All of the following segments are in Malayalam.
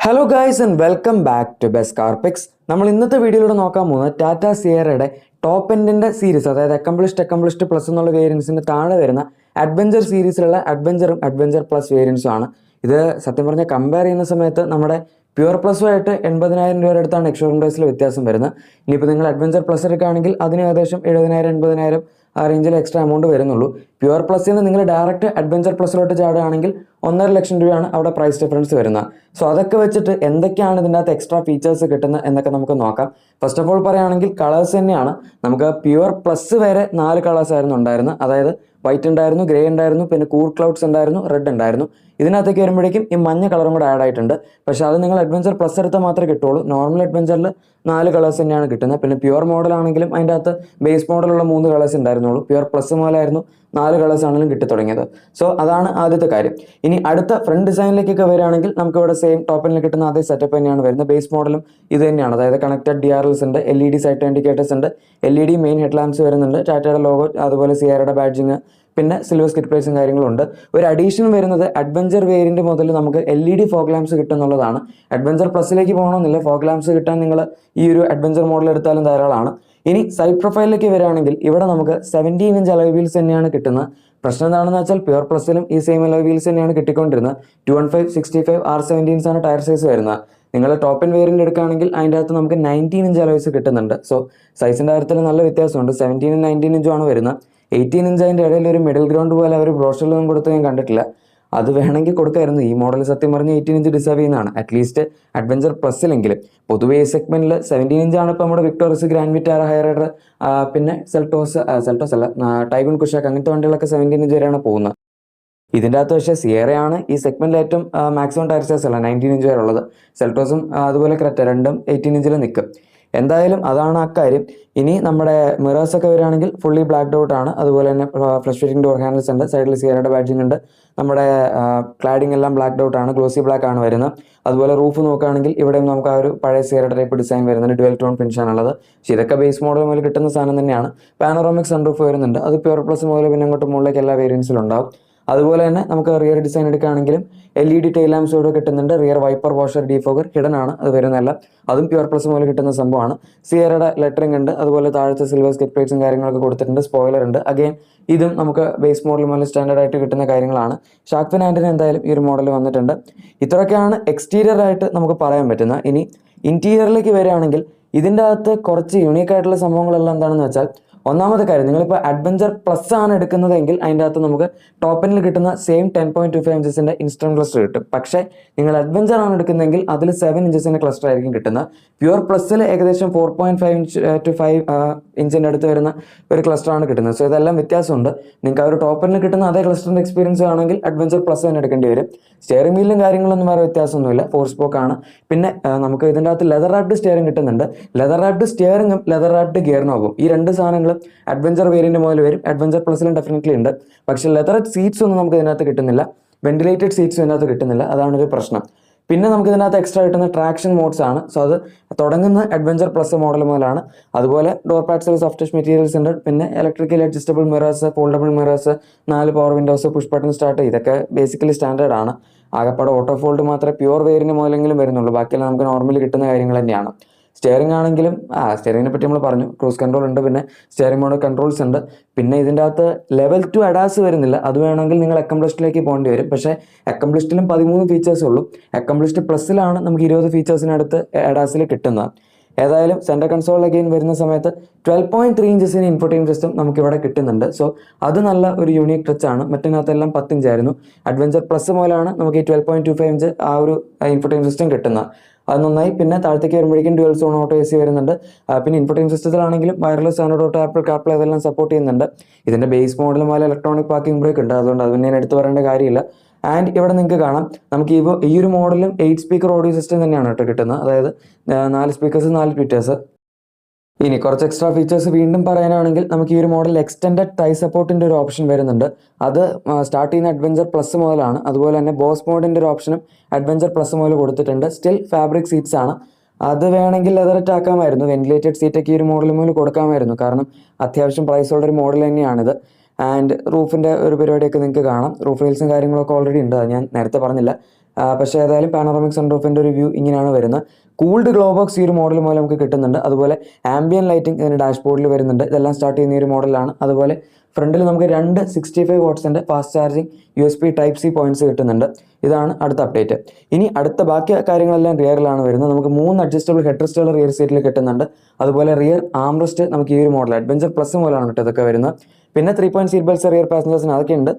Hello guys and welcome back to best car picks. നമ്മൾ ഇന്നത്തെ വീഡിയോയിലൂടെ നോക്കാൻ പോകുന്നത് ടാറ്റ സിയറയുടെ ടോപ്പ് എൻഡിൻ്റെ സീരീസ്, അതായത് അക്കംപ്ലിഷ്ഡ് പ്ലസ് എന്നുള്ള വേരിയൻസിൻ്റെ താഴെ വരുന്ന അഡ്വഞ്ചർ സീരീസിലുള്ള അഡ്വഞ്ചറും അഡ്വഞ്ചർ പ്ലസ് വേരിയൻസും ആണ്. ഇത് സത്യം പറഞ്ഞാൽ കമ്പയർ ചെയ്യുന്ന സമയത്ത് നമ്മുടെ പ്യുവർ പ്ലസുമായിട്ട് 80,000 രൂപയുടെ അടുത്താണ് എക്സ്ഷോറൂം പ്രൈസിൽ വ്യത്യാസം വരുന്നത്. ഇനിയിപ്പോൾ നിങ്ങൾ അഡ്വഞ്ചർ പ്ലസ് എടുക്കുകയാണെങ്കിൽ അതിന് ഏകദേശം 70,000 80,000 ആ റേഞ്ചിൽ എക്സ്ട്രാ എമൗണ്ട് വരുന്നുള്ളൂ. പ്യുവർ പ്ലസിൽ നിന്ന് നിങ്ങൾ ഡയറക്റ്റ് അഡ്വഞ്ചർ പ്ലസിലോട്ട് ചാടുകയാണെങ്കിൽ 1,50,000 രൂപയാണ് അവിടെ പ്രൈസ് ഡിഫറൻസ് വരുന്നത്. സോ അതൊക്കെ വെച്ചിട്ട് എന്തൊക്കെയാണ് ഇതിൻ്റെ അകത്ത് എക്സ്ട്രാ ഫീച്ചേഴ്സ് കിട്ടുന്നത് എന്നൊക്കെ നമുക്ക് നോക്കാം. ഫസ്റ്റ് ഓഫ് ഓൾ പറയുകയാണെങ്കിൽ കളേഴ്സ് തന്നെയാണ്. നമുക്ക് പ്യുവർ പ്ലസ് വരെ 4 കളേഴ്സ് ആയിരുന്നു ഉണ്ടായിരുന്നത്. അതായത് വൈറ്റ് ഉണ്ടായിരുന്നു, ഗ്രേ ഉണ്ടായിരുന്നു, പിന്നെ കൂൾ ക്ലൗഡ്സ് ഉണ്ടായിരുന്നു, റെഡ് ഉണ്ടായിരുന്നു. ഇതിനകത്തേക്ക് വരുമ്പോഴേക്കും ഈ മഞ്ഞ കളറും കൂടെ ആഡ് ആയിട്ടുണ്ട്. പക്ഷേ അത് നിങ്ങൾ അഡ്വഞ്ചർ പ്ലസ് എടുത്താൽ മാത്രമേ കിട്ടുള്ളൂ. നോർമൽ അഡ്വഞ്ചറിൽ 4 കളേഴ്സ് തന്നെയാണ് കിട്ടുന്നത്. പിന്നെ പ്യുവർ മോഡലാണെങ്കിലും അതിൻ്റെ അകത്ത് ബേസ് മോഡലുള്ള 3 കളേഴ്സ് ഉണ്ടായിരുന്നുള്ളൂ. പ്യുവർ പ്ലസ് മോഡലായിരുന്നു 4 കളേഴ്സ് ആണെങ്കിലും കിട്ടി തുടങ്ങിയത്. സോ അതാണ് ആദ്യത്തെ കാര്യം. ഇനി അടുത്ത ഫ്രണ്ട് ഡിസൈനിലേക്കൊക്കെ വരികയാണെങ്കിൽ നമുക്ക് ഇവിടെ സെയിം ടോപ്പിൽ കിട്ടുന്ന അതേ സെറ്റപ്പ് തന്നെയാണ് വരുന്നത്. ബേസ് മോഡലും ഇത് തന്നെയാണ്. അതായത് കണക്റ്റഡ് DRLs ഉണ്ട്, LED സൈറ്റ് ഇൻഡിക്കേറ്റേഴ്സ് ഉണ്ട്, LED മെയിൻ ഹെഡ് ലാംപ്സ് വരുന്നുണ്ട്, ടാറ്റയുടെ ലോഗോ, അതുപോലെ സിയറയുടെ ബാഡ്ജിങ്, പിന്നെ സിൽവർ സ്കിറ്റ് പ്ലേസും കാര്യങ്ങളുണ്ട്. ഒരു അഡീഷൻ വരുന്നത് അഡ്വഞ്ചർ വേരിയന്റ് മുതൽ നമുക്ക് LED ഫോഗ് ലാംപ്സ് കിട്ടുന്നുള്ളതാണ്. അഡ്വഞ്ചർ പ്ലസിലേക്ക് പോകണമെന്നില്ല, ഫോഗ് ലാംപ്സ് കിട്ടാൻ നിങ്ങൾ ഈ ഒരു അഡ്വഞ്ചർ മോഡൽ എടുത്താലും ധാരാളമാണ്. ഇനി സൈഡ് പ്രൊഫൈലിലേക്ക് വരികയാണെങ്കിൽ ഇവിടെ നമുക്ക് 17 ഇഞ്ച് അലോയ് വീൽസ് തന്നെയാണ് കിട്ടുന്നത്. പ്രശ്നം എന്താണെന്ന് വെച്ചാൽ പ്യുവർ പ്ലസിലും ഈ സെയിം അലോയ് വീൽസ് തന്നെയാണ് കിട്ടിക്കൊണ്ടിരുന്നത്. 215, 65, R17 ആണ് ടയർ സൈസ് വരുന്നത്. നിങ്ങൾ ടോപ്പ് എൻഡ് വേരിയന്റ് എടുക്കുകയാണെങ്കിൽ അതിൻ്റെ അകത്ത് നമുക്ക് 19 ഇഞ്ച് അലോയ്സ് കിട്ടുന്നുണ്ട്. സോ സൈസിൻ്റെ കാര്യത്തിൽ നല്ല വ്യത്യാസമുണ്ട്. 17 19 ഇഞ്ചും ആണ് വരുന്നത്. 18 ഇഞ്ച് അതിൻ്റെ ഇടയിൽ ഒരു മിഡിൽ ഗ്രൗണ്ട് പോലെ അവർ ബ്രോഷറിലൊന്നും കൊടുത്ത് ഞാൻ കണ്ടിട്ടില്ല. അത് വേണമെങ്കിൽ കൊടുക്കായിരുന്നു. ഈ മോഡൽ സത്യം പറഞ്ഞ് 18 ഇഞ്ച് ഡിസേർവ് ചെയ്യുന്നതാണ്, അറ്റ്ലീസ്റ്റ് അഡ്വഞ്ചർ പ്ലസ്സിലെങ്കിലും. പൊതുവേ ഈ സെഗ്മെന്റിൽ 17 ഇഞ്ചാണ് ഇപ്പോൾ നമ്മുടെ വിക്ടോറിയസ്, ഗ്രാൻഡ് വിറ്റാര, ഹൈറൈഡർ, പിന്നെ സെൽട്ടോസ് അല്ല, ടൈഗൺ, കുഷാക്ക് അങ്ങനത്തെ വണ്ടികളൊക്കെ 17 ഇഞ്ച് വരെയാണ് പോകുന്നത്. ഇതിൻ്റെ അകത്ത് പക്ഷേ സിയറയാണ് ഈ സെഗ്മെന്റിൽ ഏറ്റവും മാക്സിമം ടയർ സൈസ് അല്ല 19 ഇഞ്ച് വരെ ഉള്ളത്. സെൽട്ടോസും അതുപോലെ ക്രെറ്റ രണ്ടും 18 ഇഞ്ചിൽ നിൽക്കും. എന്തായാലും അതാണ് ആ കാര്യം. ഇനി നമ്മുടെ മിറേഴ്സ് ഒക്കെ വരികയാണെങ്കിൽ ഫുള്ളി ബ്ലാക്ക് ഔട്ട് ആണ്. അതുപോലെ തന്നെ ഫ്ലഷ് ഫിറ്റിംഗ് ഡോർ ഹാൻഡിൽസ് ഉണ്ട്, സൈഡിൽ സിയറയുടെ ബാഡ്ജിങ് ഉണ്ട്. നമ്മുടെ ക്ലാഡിംഗ് എല്ലാം ബ്ലാക്ക് ഔട്ട് ആണ്, ഗ്ലോസി ബ്ലാക്ക് ആണ് വരുന്നത്. അതുപോലെ റൂഫ് നോക്കുകയാണെങ്കിൽ ഇവിടെയും നമുക്ക് ആ ഒരു പഴയ സിയറയുടെ ടൈപ്പ് ഡിസൈൻ വരുന്നുണ്ട്, ഡ്യുവൽ ടോൺ ഫിനിഷാണുള്ളത്. പക്ഷേ ഇതൊക്കെ ബേസ് മോഡൽ മുതൽ കിട്ടുന്ന സാധനം തന്നെയാണ്. പാനറോമിക് സൺറൂഫ് വരുന്നുണ്ട്, അത് പ്യുവർ പ്ലസ് മുതൽ പിന്നെ അങ്ങോട്ട് മുകളിലേക്ക് എല്ലാ വേരിയൻസിലും ഉണ്ടാവും. അതുപോലെ തന്നെ നമുക്ക് റിയർ ഡിസൈൻ എടുക്കുകയാണെങ്കിലും LED ടൈൽ ലാംപ്സോട് കിട്ടുന്നുണ്ട്. Rear wiper, washer, defogger hidden ആണ്, അത് വരുന്നതല്ല. അതും പ്യുവർ പ്ലസ് മുതൽ കിട്ടുന്ന സംഭവമാണ്. സിയറയുടെ ലെറ്ററിംഗ് ഉണ്ട്, അതുപോലെ താഴത്തെ സിൽവർ സ്കിറ്റ് പ്ലേറ്റ്സും കാര്യങ്ങളൊക്കെ കൊടുത്തിട്ടുണ്ട്. സ്പോയിലർ ഉണ്ട്. അഗെയിൻ ഇതും നമുക്ക് ബേസ് മോഡൽ മുതൽ സ്റ്റാൻഡേർഡ് ആയിട്ട് കിട്ടുന്ന കാര്യങ്ങളാണ്. ഷാർക്ക് ഫിൻ ആൻറ്റിന എന്തായാലും ഈ ഒരു മോഡൽ വന്നിട്ടുണ്ട്. ഇത്രയൊക്കെയാണ് എക്സ്റ്റീരിയർ ആയിട്ട് നമുക്ക് പറയാൻ പറ്റുന്നത്. ഇനി ഇന്റീരിയറിലേക്ക് വരികയാണെങ്കിൽ ഇതിൻ്റെ അകത്ത് കുറച്ച് യൂണീക്ക് ആയിട്ടുള്ള സംഭവങ്ങളെല്ലാം എന്താണെന്ന് വെച്ചാൽ, ഒന്നാമത്തെ കാര്യം, നിങ്ങളിപ്പോൾ അഡ്വഞ്ചർ പ്ലസ് ആണ് എടുക്കുന്നതെങ്കിൽ അതിൻ്റെ അകത്ത് നമുക്ക് ടോപ്പ് എൻഡിൽ കിട്ടുന്ന സെയിം 10.25 ഇഞ്ചസിൻ്റെ ഇൻസ്റ്റന്റ് ക്ലസ്റ്റർ കിട്ടും. പക്ഷേ നിങ്ങൾ അഡ്വഞ്ചർ ആണ് എടുക്കുന്നതെങ്കിൽ അതിൽ 7 ഇഞ്ചസിൻ്റെ ക്ലസ്റ്റർ ആയിരിക്കും കിട്ടുന്നത്. പ്യുവർ പ്ലസ്സിൽ ഏകദേശം 4.5 to 5 ഇഞ്ചിൻ്റെ അടുത്ത് വരുന്ന ഒരു ക്ലസ്റ്ററാണ് കിട്ടുന്നത്. സോ ഇതെല്ലാം വ്യത്യാസമുണ്ട്. നിങ്ങൾക്ക് ആ ഒരു ടോപ്പ് എൻഡിൽ കിട്ടുന്ന അതേ ക്ലസ്റ്ററിൻ്റെ എക്സ്പീരിയൻസ് ആണെങ്കിൽ അഡ്വഞ്ചർ പ്ലസ് തന്നെ എടുക്കേണ്ടി വരും. സ്റ്റിയറിംഗ് വീലും കാര്യങ്ങളൊന്നും വേറെ വ്യത്യാസമൊന്നുമില്ല, 4 സ്പോക്ക് ആണ്. പിന്നെ നമുക്ക് ഇതിൻ്റെ അകത്ത് ലെതർ റാപ്ഡ് സ്റ്റിയറിംഗ് കിട്ടുന്നുണ്ട്. ലെതർ റാപ്ഡ് സ്റ്റിയറിംഗും ലെതർ റാപ്ഡ് ഗിയർ നോബും, ഈ രണ്ട് സാധനങ്ങളും അഡ്വഞ്ചർ വേരിയന്റ് മുതൽ വരും. അഡ്വഞ്ചർ പ്ലസിലും ഡെഫിനറ്റ്ലി ഉണ്ട്. പക്ഷേ ലെതർ സീറ്റ്സ് ഒന്നും നമുക്ക് ഇതിനകത്ത് കിട്ടുന്നില്ല, വെന്റിലേറ്റഡ് സീറ്റ്സ് ഇതിനകത്ത് കിട്ടുന്നില്ല. അതാണ് ഒരു പ്രശ്നം. പിന്നെ നമുക്ക് ഇതിനകത്ത് എക്സ്ട്രാ കിട്ടുന്ന ട്രാക്ഷൻ മോഡ്സ് ആണ്. സോ അത് തുടങ്ങുന്ന അഡ്വഞ്ചർ പ്ലസ് മോഡൽ മുതലാണ്. അതുപോലെ ഡോർ പാഡ്സിൽ സോഫ്റ്റ് ടച്ച് മെറ്റീരിയൽസ് ഉണ്ട്. പിന്നെ electrically adjustable mirrors, foldable mirrors, 4 power Windows, push button start, ഇതൊക്കെ ബേസിക്കലി സ്റ്റാൻഡേർഡ് ആണ്. ആകപ്പാടെ ഓട്ടോ ഫോൾഡ് മാത്രമേ പ്യുവർ വേരിയന്റ് മുതലെങ്കിലും വരുന്നുള്ളൂ. ബാക്കിയെല്ലാം നമുക്ക് നോർമലി കിട്ടുന്ന കാര്യങ്ങൾ തന്നെയാണ്. സ്റ്റിയറിംഗ് ആണെങ്കിലും സ്റ്റിയറിംഗിനെ പറ്റി നമ്മൾ പറഞ്ഞു, ക്രൂസ് കൺട്രോൾ ഉണ്ട്, പിന്നെ സ്റ്റിയറിംഗ് മോഡ് കൺട്രോൾസ് ഉണ്ട്. പിന്നെ ഇതിൻ്റെ അകത്ത് ലെവൽ 2 അഡാസ് വരുന്നില്ല. അത് വേണമെങ്കിൽ നിങ്ങൾ അക്കംപ്ലിഷ്ഡിലേക്ക് പോകേണ്ടി വരും. പക്ഷേ അക്കംപ്ലിഷ്ഡിലും 13 ഫീച്ചേഴ്സ് ഉള്ളൂ. അക്കംപ്ലിഷ്ഡ് പ്ലസ്സിലാണ് നമുക്ക് 20 ഫീച്ചേഴ്സിനടുത്ത് അഡാസിൽ കിട്ടുന്നത്. ഏതായാലും സെൻറ്റർ കൺസോൾ അഗെയിൻ വരുന്ന സമയത്ത് 12.3 ഇഞ്ചസിന് ഇൻഫോർടൈൻമെന്റ് സിസ്റ്റം നമുക്കിവിടെ കിട്ടുന്നുണ്ട്. സോ അത് നല്ല ഒരു യൂണീക് ടച്ച് ആണ്. മറ്റിനകത്തെല്ലാം 10 ഇഞ്ചായിരുന്നു. അഡ്വഞ്ചർ പ്ലസ് മുതലാണ് നമുക്ക് ഈ 12.25 ഇഞ്ച് ആ ഒരു ഇൻഫോർടൈൻമെന്റ് സിസ്റ്റം കിട്ടുന്നത്. അത് നന്നായി. പിന്നെ താഴത്തേക്ക് വരുമ്പോഴേക്കും ഡ്യുവൽ സോൺ ഓട്ടോ AC വരുന്നുണ്ട്. പിന്നെ ഇൻഫോർടൈൻമെന്റ് സിസ്റ്റത്തിലാണെങ്കിലും wireless standard auto, Apple CarPlay അതെല്ലാം സപ്പോർട്ട് ചെയ്യുന്നുണ്ട്. ഇതിൻ്റെ ബേസ് മോഡൽ മുതൽ ഇലക്ട്രോണിക് പാർക്കിംഗ് ബ്രേക്ക് ഉണ്ട്, അതുകൊണ്ട് അത് ഞാൻ എടുത്തു പറയേണ്ട കാര്യമില്ല. ആൻഡ് ഇവിടെ നിങ്ങൾക്ക് കാണാം, നമുക്ക് ഈ ഒരു മോഡലും 8 സ്പീക്കർ ഓഡിയോ സിസ്റ്റം തന്നെയാണ് കേട്ടോ കിട്ടുന്നത്. അതായത് 4 സ്പീക്കേഴ്സ്, 4 സ്പീക്കേഴ്സ്. ഇനി കുറച്ച് എക്സ്ട്രാ ഫീച്ചേഴ്സ് വീണ്ടും പറയാനാണെങ്കിൽ നമുക്ക് ഈ ഒരു മോഡൽ എക്സ്റ്റൻഡഡ് തൈ സപ്പോർട്ടിൻ്റെ ഒരു ഓപ്ഷൻ വരുന്നുണ്ട്. അത് സ്റ്റാർട്ട് ചെയ്യുന്ന അഡ്വഞ്ചർ പ്ലസ് മുതലാണ്. അതുപോലെ തന്നെ ബോസ് മോഡിൻ്റെ ഒരു ഓപ്ഷനും അഡ്വഞ്ചർ പ്ലസ് മുതൽ കൊടുത്തിട്ടുണ്ട്. സ്റ്റിൽ ഫാബ്രിക് സീറ്റ്സ് ആണ്. അത് വേണമെങ്കിൽ ലെതറിറ്റ് ആക്കാമായിരുന്നു. വെന്റിലേറ്റഡ് സീറ്റൊക്കെ ഈ ഒരു മോഡൽ മുതൽ കൊടുക്കാമായിരുന്നു. കാരണം അത്യാവശ്യം പ്രൈസുള്ള ഒരു മോഡൽ തന്നെയാണിത്. ആൻഡ് റൂഫിൻ്റെ ഒരു പരിപാടിയൊക്കെ നിങ്ങൾക്ക് കാണാം. റൂഫ് റെയിൽസും കാര്യങ്ങളൊക്കെ ഓൾറെഡി ഉണ്ട്, അത് ഞാൻ നേരത്തെ പറഞ്ഞില്ല. പക്ഷേ ഏതായാലും പാനോറമിക് സൺറൂഫിൻ്റെ ഒരു വ്യൂ ഇങ്ങനെയാണ് വരുന്നത്. കൂൾഡ് ഗ്ലോ ബോക്സ് ഈ ഒരു മോഡൽ മൂലം നമുക്ക് കിട്ടുന്നുണ്ട്. അതുപോലെ ആംബിയൻ ലൈറ്റിംഗ് ഇതിന് ഡാഷ്ബോർഡിൽ വരുന്നുണ്ട്. ഇതെല്ലാം സ്റ്റാർട്ട് ചെയ്യുന്ന ഈ ഒരു മോഡലാണ്. അതുപോലെ ഫ്രണ്ടിൽ നമുക്ക് 2 65 വാട്ട്സിൻ്റെ fast charging USB Type C points കിട്ടുന്നുണ്ട്. ഇതാണ് അടുത്ത അപ്ഡേറ്റ്. ഇനി അടുത്ത ബാക്കി കാര്യങ്ങളെല്ലാം റിയറിലാണ് വരുന്നത്. നമുക്ക് 3 അഡ്ജസ്റ്റബിൾ ഹെഡ് റെസ്റ്റുകൾ റിയർ സീറ്റിൽ കിട്ടുന്നുണ്ട്. അതുപോലെ റിയർ ആംറെസ്റ്റ് നമുക്ക് ഈ ഒരു മോഡൽ അഡ്വഞ്ചർ പ്ലസ് മൂലമാണ് കേട്ടോ ഇതൊക്കെ വരുന്നത്. പിന്നെ 3 പോയിന്റ് സീറ്റ് ബെൽറ്റ്സ് റിയർ പാസഞ്ചേഴ്സിന് അതൊക്കെ ഉണ്ട്.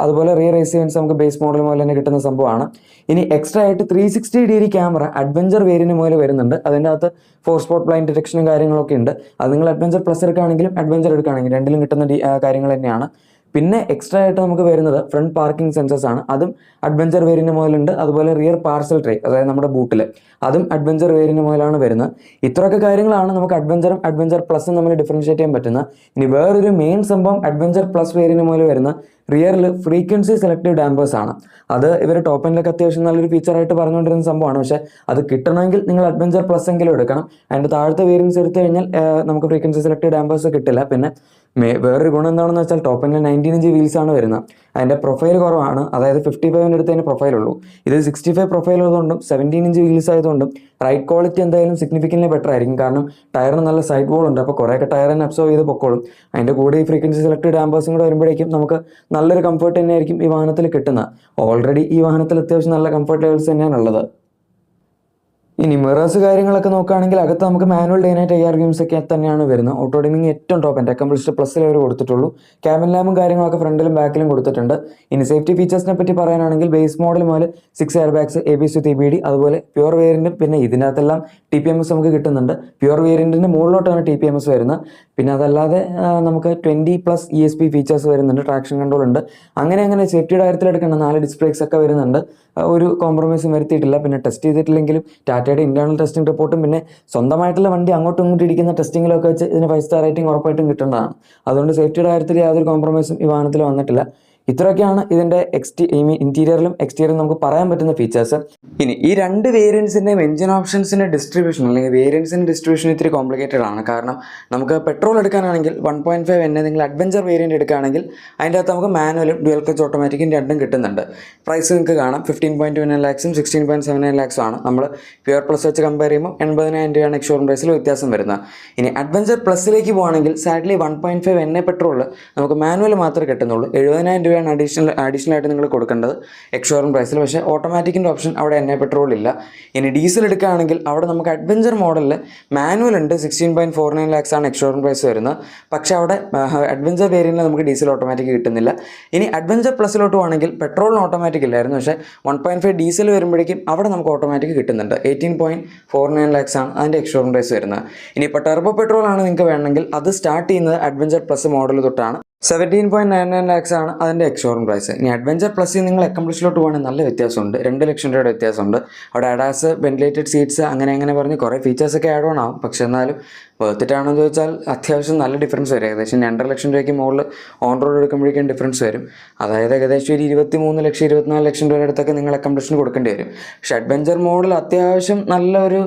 അതുപോലെ റിയർ AC വെൻറ്റ്സ് നമുക്ക് ബേസ് മോഡൽ മുതൽ തന്നെ കിട്ടുന്ന സംഭവമാണ്. ഇനി എക്സ്ട്രാ ആയിട്ട് 360 ക്യാമറ അഡ്വഞ്ചർ വേരിയന്റ് മുതൽ വരുന്നുണ്ട്. അതിൻ്റെ അകത്ത് 4 സ്പോട്ട് ബ്ലൈൻഡ് ഡിറ്റക്ഷനും കാര്യങ്ങളൊക്കെ ഉണ്ട്. അത് നിങ്ങൾ അഡ്വഞ്ചർ പ്ലസ് എടുക്കുകയാണെങ്കിലും അഡ്വഞ്ചർ എടുക്കുകയാണെങ്കിലും രണ്ടിലും കിട്ടുന്ന കാര്യങ്ങൾ തന്നെയാണ്. പിന്നെ എക്സ്ട്രാ ആയിട്ട് നമുക്ക് വരുന്നത് ഫ്രണ്ട് പാർക്കിംഗ് സെൻസേഴ്സ് ആണ്. അതും അഡ്വഞ്ചർ വേരിയന്റ് മുതലുണ്ട്. അതുപോലെ റിയർ പാർസൽ ട്രേ, അതായത് നമ്മുടെ ബൂട്ടിൽ, അതും അഡ്വഞ്ചർ വേരിയന്റ് മുതലാണ് വരുന്നത്. ഇത്രയൊക്കെ കാര്യങ്ങളാണ് നമുക്ക് അഡ്വഞ്ചറും അഡ്വഞ്ചർ പ്ലസും നമ്മൾ ഡിഫറൻഷിയേറ്റ് ചെയ്യാൻ പറ്റുന്നത്. ഇനി വേറൊരു മെയിൻ സംഭവം അഡ്വഞ്ചർ പ്ലസ് വേരിയന്റ് മുതൽ വരുന്ന റിയറിൽ ഫ്രീക്വൻസി സെലക്റ്റീവ് ഡാമ്പേഴ്സ് ആണ്. അത് ഇവർ ടോപ്പ് എൻഡിലൊക്കെ അത്യാവശ്യം നല്ലൊരു ഫീച്ചറായിട്ട് പറഞ്ഞുകൊണ്ടിരുന്ന സംഭവമാണ്. പക്ഷേ അത് കിട്ടണമെങ്കിൽ നിങ്ങൾ അഡ്വഞ്ചർ പ്ലസ് എങ്കിലും എടുക്കണം. അതിൻ്റെ താഴത്തെ വേരിയൻസ് എടുത്തു കഴിഞ്ഞാൽ നമുക്ക് ഫ്രീക്വൻസി സെലക്റ്റീവ് ഡാമ്പേഴ്സ് കിട്ടില്ല. പിന്നെ വേറൊരു ഗുണം എന്താണെന്ന് വെച്ചാൽ ടോപ്പ് എൻഡിൽ 19 ഇഞ്ച് വീൽസ് ആണ് വരുന്നത്. അതിൻ്റെ പ്രൊഫൈൽ കുറവാണ്. അതായത് 55 എടുത്തതിന് പ്രൊഫൈലുള്ളൂ. ഇത് 65 പ്രൊഫൈൽ ഉള്ളതുകൊണ്ടും 17 ഇഞ്ച് വീൽസ് ആയതുകൊണ്ടും റൈഡ് ക്വാളിറ്റി എന്തായാലും സിഗ്നിഫിക്കൻ്റ്ലി ബെറ്റർ ആയിരിക്കും. കാരണം ടയറിന് നല്ല സൈഡ് വോൾ ഉണ്ട്. അപ്പോൾ കുറേയൊക്കെ ടയറിനെ അബ്സോർവ് ചെയ്ത് പൊക്കോളും. അതിൻ്റെ കൂടെ ഈ ഫ്രീക്വൻസി സെലക്റ്റീവ് ഡാമ്പേഴ്സും കൂടെ വരുമ്പോഴേക്കും നമുക്ക് നല്ലൊരു കംഫർട്ട് തന്നെയായിരിക്കും ഈ വാഹനത്തിൽ കിട്ടുന്നത്. ഓൾറെഡി ഈ വാഹനത്തിൽ അത്യാവശ്യം നല്ല കംഫർട്ട് ലെവൽസ് തന്നെയാണ് ഉള്ളത്. ഇനി മിറേഴ്സ് കാര്യങ്ങളൊക്കെ നോക്കുകയാണെങ്കിൽ അകത്ത് നമുക്ക് മാനുവൽ ഡേ നൈറ്റ് IR വ്യൂംസ് ഒക്കെ തന്നെയാണ് വരുന്നത്. ഓട്ടോ ഡിമിങ് ഏറ്റവും ടോപ്പ് എൻ്റെ അക്കംപ്ലിഷ്ഡ് പ്ലസ്സിൽ അവർ കൊടുത്തിട്ടുള്ളൂ. ക്യാബിൻ ലാമ്പും കാര്യങ്ങളൊക്കെ ഫ്രണ്ടിലും ബാക്കിലും കൊടുത്തിട്ടുണ്ട്. ഇനി സേഫ്റ്റി ഫീച്ചേഴ്സിനെ പറ്റി പറയാനാണെങ്കിൽ ബേസ് മോഡൽ മുതൽ 6 air bags, ABS with EBD, അതുപോലെ പ്യുവർ വേരിയൻറ്റും പിന്നെ ഇതിനകത്തെല്ലാം TPMS നമുക്ക് കിട്ടുന്നുണ്ട്. പ്യുവർ വേരിയൻറ്റിൻ്റെ മുകളിലോട്ടാണ് TPMS വരുന്നത്. പിന്നെ അതല്ലാതെ നമുക്ക് 20+ ESP ഫീച്ചേഴ്സ് വരുന്നുണ്ട്. ട്രാക്ഷൻ കൺട്രോൾ ഉണ്ട്. അങ്ങനെ സേഫ്റ്റിയുടെ കാര്യത്തിൽ എടുക്കേണ്ട 4 ഡിസ്ക് ബ്രേക്സ് ഒക്കെ വരുന്നുണ്ട്. ഒരു കോംപ്രമൈസും വരുത്തിയിട്ടില്ല. പിന്നെ ടെസ്റ്റ് ചെയ്തിട്ടില്ലെങ്കിലും ടാറ്റയുടെ ഇന്റേണൽ ടെസ്റ്റിംഗ് റിപ്പോർട്ടും പിന്നെ സ്വന്തമായിട്ടുള്ള വണ്ടി അങ്ങോട്ടും ഇങ്ങോട്ടും ഇടിക്കുന്ന ടെസ്റ്റിങ്ങിലൊക്കെ വെച്ച് ഇതിന് 5 സ്റ്റാർ റേറ്റിംഗ് ഉറപ്പായിട്ടും കിട്ടേണ്ടതാണ്. അതുകൊണ്ട് സേഫ്റ്റിയുടെ കാര്യത്തിൽ യാതൊരു കോംപ്രമൈസും ഈ വാഹനത്തിൽ വന്നിട്ടില്ല. ഇത്രയൊക്കെയാണ് ഇതിൻ്റെ ഇന്റീരിയറിലും എക്സ്റ്റീരിയറിലും നമുക്ക് പറയാൻ പറ്റുന്ന ഫീച്ചേഴ്സ്. ഇനി ഈ 2 വേരിയൻസിൻ്റെയും എഞ്ചിൻ ഓപ്ഷൻസിൻ്റെ ഡിസ്ട്രിബ്യൂഷൻ അല്ലെങ്കിൽ വേരിയൻസിൻ്റെ ഡിസ്ട്രിബ്യൂഷൻ ഇത്തിരി കോംപ്ലിക്കേറ്റഡ് ആണ്. കാരണം നമുക്ക് പെട്രോൾ എടുക്കാനാണെങ്കിൽ 1.5 NA നിങ്ങൾ അഡ്വഞ്ചർ വേരിയൻറ്റ് എടുക്കുകയാണെങ്കിൽ അതിൻ്റെ അകത്ത് നമുക്ക് മാനുവലും ഡ്യുവൽ ക്ലച്ച് ഓട്ടോമാറ്റിക്കും രണ്ടും കിട്ടുന്നുണ്ട്. പ്രൈസ് നിങ്ങൾക്ക് കാണാം 15.29 lakhs 16.79 lakhs ആണ്. നമ്മൾ പ്യുവർ പ്ലസ് വെച്ച് കമ്പയർ ചെയ്യുമ്പോൾ 80,000 രൂപയാണ് എക്സ്ഷോറൂം പ്രൈസിൽ വ്യത്യാസം വരുന്നത്. ഇനി അഡ്വഞ്ചർ പ്ലസിലേക്ക് പോകുകയാണെങ്കിൽ സാഡ്ലി 1.5 NA പെട്രോളിൽ നമുക്ക് മാനുവൽ മാത്രമേ കിട്ടുന്നുള്ളൂ. 70,000 രൂപയാണ് അഡീഷണൽ ആയിട്ട് നിങ്ങൾ കൊടുക്കേണ്ടത് എക്സ്ഷോറൂം പ്രൈസിൽ. പക്ഷേ ഓട്ടോമാറ്റിക്കിൻ്റെ ഓപ്ഷൻ അവിടെ NA പെട്രോൾ ഇല്ല. ഇനി ഡീസൽ എടുക്കുകയാണെങ്കിൽ അവിടെ നമുക്ക് അഡ്വഞ്ചർ മോഡലിൽ മാനുവൽ ഉണ്ട്. 16.49 lakhs ആണ് എക്സ്ഷോറൂം പ്രൈസ് വരുന്നത്. പക്ഷേ അവിടെ അഡ്വഞ്ചർ വേരിയൻറ്റിൽ നമുക്ക് ഡീസൽ ഓട്ടോമാറ്റിക് കിട്ടുന്നില്ല. ഇനി അഡ്വഞ്ചർ പ്ലസിലോട്ട് പോകുകയാണെങ്കിൽ പെട്രോളിന് ഓട്ടോമാറ്റിക് ഇല്ലായിരുന്നു. പക്ഷേ 1.5 ഡീസൽ വരുമ്പോഴേക്കും അവിടെ നമുക്ക് ഓട്ടോമാറ്റിക് കിട്ടുന്നുണ്ട്. 18.49 lakhs ആണ് അതിൻ്റെ എക്സ്ഷോറൂം പ്രൈസ് വരുന്നത്. ഇനിയിപ്പോൾ ടെർബോ പെട്രോൾ ആണ് നിങ്ങൾക്ക് വേണമെങ്കിൽ അത് സ്റ്റാർട്ട് ചെയ്യുന്നത് അഡ്വഞ്ചർ പ്ലസ് മോഡൽ തൊട്ടാണ്. 17.99 lakhs ആണ് അതിൻ്റെ എക്സ്ഷോറൂം പ്രൈസ്. ഇനി അഡ്വഞ്ചർ പ്ലസ് നിങ്ങൾ അക്കംപ്ലിഷിലോട്ട് പോകുകയാണെങ്കിൽ നല്ല വ്യത്യാസമുണ്ട്. 2 ലക്ഷം രൂപയുടെ വ്യത്യാസമുണ്ട്. അവിടെ അഡാസ്, വെന്റിലേറ്റഡ് സീറ്റ്സ് അങ്ങനെ പറഞ്ഞ് കുറേ ഫീച്ചേഴ്സൊക്കെ ആഡ് ഓൺ ആവും. പക്ഷേ എന്നാലും വേർത്തിട്ടാണെന്ന് ചോദിച്ചാൽ അത്യാവശ്യം നല്ല ഡിഫറൻസ് വരും. ഏകദേശം 2.5 ലക്ഷം രൂപയ്ക്ക് മുകളിൽ ഓൺ റോഡ് എടുക്കുമ്പോഴേക്കും ഡിഫറൻസ് വരും. അതായത് ഏകദേശം ഒരു 23 ലക്ഷം 24 ലക്ഷം രൂപയുടെ അടുത്തൊക്കെ നിങ്ങൾ അക്കംപ്ലിഷന് കൊടുക്കേണ്ടി വരും. പക്ഷേ അഡ്വഞ്ചർ മോഡൽ അത്യാവശ്യം നല്ലൊരു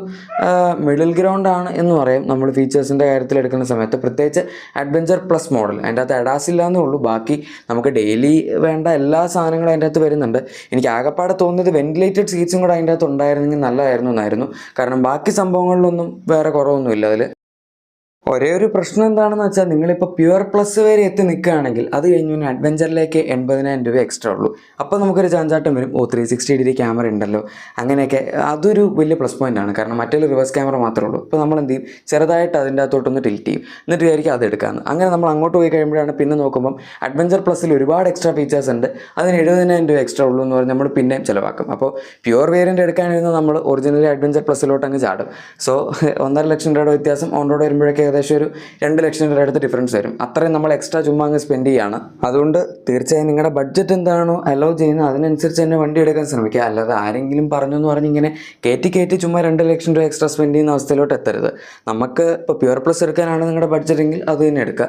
മിഡിൽ ഗ്രൗണ്ട് ആണ് എന്ന് പറയും നമ്മൾ ഫീച്ചേഴ്സിൻ്റെ കാര്യത്തിൽ എടുക്കുന്ന സമയത്ത്. പ്രത്യേകിച്ച് അഡ്വഞ്ചർ പ്ലസ് മോഡൽ അതിൻ്റെ അകത്ത് അഡാസ് ഇല്ലാന്നേ ഉള്ളൂ. ബാക്കി നമുക്ക് ഡെയിലി വേണ്ട എല്ലാ സാധനങ്ങളും അതിൻ്റെ അകത്ത് വരുന്നുണ്ട്. എനിക്ക് ആകെപ്പാടെ തോന്നിയത് വെന്റിലേറ്റഡ് സീറ്റ്സും കൂടെ അതിൻ്റെ അകത്ത് ഉണ്ടായിരുന്നെങ്കിൽ നല്ലതായിരുന്നു എന്നായിരുന്നു. കാരണം ബാക്കി സംഭവങ്ങളിലൊന്നും വേറെ കുറവൊന്നുമില്ല അതിൽ. ഒരേ ഒരു പ്രശ്നം എന്താണെന്ന് വെച്ചാൽ നിങ്ങളിപ്പോൾ പ്യുവർ പ്ലസ് വരെ എത്തി നിൽക്കുകയാണെങ്കിൽ അത് കഴിഞ്ഞ് പിന്നെ അഡ്വഞ്ചറിലേക്ക് 80,000 രൂപ എക്സ്ട്രാ ഉള്ളൂ. അപ്പോൾ നമുക്കൊരു ചാഞ്ചാട്ടം വരും. 360 ക്യാമറ ഉണ്ടല്ലോ അങ്ങനെയൊക്കെ. അതൊരു വലിയ പ്ലസ് പോയിൻ്റ് ആണ്. കാരണം മറ്റേ റിവേഴ്സ് ക്യാമറ മാത്രമേ ഉള്ളൂ. അപ്പോൾ നമ്മൾ എന്ത് ചെയ്യും, ചെറുതായിട്ട് അതിൻ്റെ അകത്തോട്ടൊന്ന് ടിൽറ്റ് ചെയ്യും, എന്നിട്ട് വിചാരിക്കും അത് എടുക്കാമെന്ന്. അങ്ങനെ നമ്മൾ അങ്ങോട്ട് പോയി കഴിയുമ്പോഴാണ് പിന്നെ നോക്കുമ്പം അഡ്വഞ്ചർ പ്ലസിൽ ഒരുപാട് എക്സ്ട്രാ ഫീച്ചേഴ്സ് ഉണ്ട്. അതിന് 70,000 രൂപ എക്സ്ട്രാ ഉള്ളൂ എന്ന് പറഞ്ഞ് നമ്മൾ പിന്നെയും ചിലവാക്കും. അപ്പോൾ പ്യുവർ വേരിയൻ്റ് എടുക്കാനിരുന്ന നമ്മൾ ഒറിജിനലി അഡ്വഞ്ചർ പ്ലസിലോട്ട് അങ്ങ് ചാടും. സോ 1.5 ലക്ഷം രൂപയുടെ വ്യത്യാസം ഓൺ റോഡ് വരുമ്പോഴേക്ക് ഏകദേശം ഒരു 2 ലക്ഷം രൂപയുടെ അടുത്ത് ഡിഫറൻസ് വരും. അത്രയും നമ്മൾ എക്സ്ട്രാ ചുമ്മാ അങ്ങ് സ്പെൻഡ് ചെയ്യാണ്. അതുകൊണ്ട് തീർച്ചയായും നിങ്ങളുടെ ബഡ്ജറ്റ് എന്താണോ അലോ ചെയ്യുന്നത് അതിനനുസരിച്ച് തന്നെ വണ്ടി എടുക്കാൻ ശ്രമിക്കുക. അല്ലാതെ ആരെങ്കിലും പറഞ്ഞു എന്ന് പറഞ്ഞ് ഇങ്ങനെ കയറ്റി ചുമ്മാ 2 ലക്ഷം രൂപ എക്സ്ട്രാ സ്പെൻഡ് ചെയ്യുന്ന അവസ്ഥയിലോട്ട് എത്തരുത്. നമുക്ക് ഇപ്പോൾ പ്യുവർ പ്ലസ് എടുക്കാനാണ് നിങ്ങളുടെ ബഡ്ജറ്റ് എങ്കിൽ അത് തന്നെ എടുക്കുക.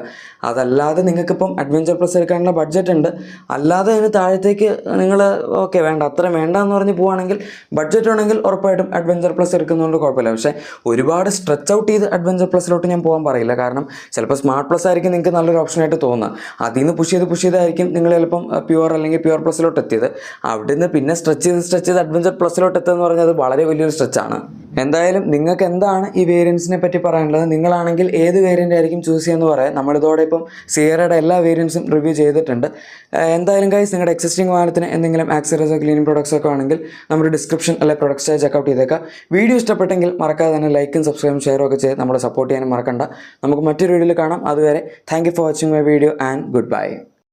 അതല്ലാതെ നിങ്ങൾക്കിപ്പം അഡ്വഞ്ചർ പ്ലസ് എടുക്കാനുള്ള ബഡ്ജറ്റ് ഉണ്ട്, അല്ലാതെ അതിന് താഴത്തേക്ക് നിങ്ങൾ ഓക്കെ വേണ്ട അത്ര വേണ്ട എന്ന് പറഞ്ഞ് പോവുകയാണെങ്കിൽ ബഡ്ജറ്റ് ഉണ്ടെങ്കിൽ ഉറപ്പായിട്ടും അഡ്വഞ്ചർ പ്ലസ് എടുക്കുന്നതുകൊണ്ട് കുഴപ്പമില്ല. പക്ഷേ ഒരുപാട് സ്ട്രെച്ച് ഔട്ട് ചെയ്ത് അഡ്വഞ്ചർ പ്ലസിലോട്ട് ഞാൻ പോകാൻ പോകാൻ പറയില്ല. കാരണം ചിലപ്പോൾ സ്മാർട്ട് പ്ലസ് ആയിരിക്കും നിങ്ങൾക്ക് നല്ലൊരു ഓപ്ഷനായിട്ട് തോന്നുക. അതിൽ നിന്ന് പുഷ് ചെയ്തായിരിക്കും നിങ്ങൾ ചിലപ്പം പ്യുവർ അല്ലെങ്കിൽ പ്യുവർ പ്ലസിലോട്ട് എത്തിയത്. അവിടെ നിന്ന് പിന്നെ സ്ട്രെച്ച് ചെയ്ത് അഡ്വഞ്ചർ പ്ലസിലോട്ട് എത്തുകയെന്ന് പറഞ്ഞാൽ അത് വളരെ വലിയൊരു സ്ട്രെച്ചാണ്. എന്തായാലും നിങ്ങൾക്ക് എന്താണ് ഈ വേരിയൻസിനെ പറ്റി പറയാനുള്ളത്? നിങ്ങളാണെങ്കിൽ ഏത് വേരിയൻ്റ് ആയിരിക്കും ചൂസ് ചെയ്യുമെന്ന് പറയാം. നമ്മളിതോടെ ഇപ്പം സിയറയുടെ എല്ലാ വേരിയൻസും റിവ്യൂ ചെയ്തിട്ടുണ്ട്. എന്തായാലും ഗൈസ്, നിങ്ങളുടെ എക്സിസ്റ്റിംഗ് വാഹനത്തിന് എന്തെങ്കിലും ആക്സറീസോ ക്ലീനിങ് പ്രൊഡക്ട്സോ ഒക്കെ ആണെങ്കിൽ നമ്മുടെ ഡിസ്ക്രിപ്ഷൻ അല്ലെങ്കിൽ പ്രൊഡക്ട്സ് ചെക്കൗട്ട് ചെയ്തേക്കാം. വീഡിയോ ഇഷ്ടപ്പെട്ടെങ്കിൽ മറക്കാതെ തന്നെ ലൈക്കും സബ്സ്ക്രൈബും ഷെയറും ഒക്കെ ചെയ്ത് നമ്മളെ സപ്പോർട്ട് ചെയ്യാനും മറക്കണ്ട. നമുക്ക് മറ്റൊരു വീഡിയോയിൽ കാണാം. അതുവരെ thank you for watching my video and good bye.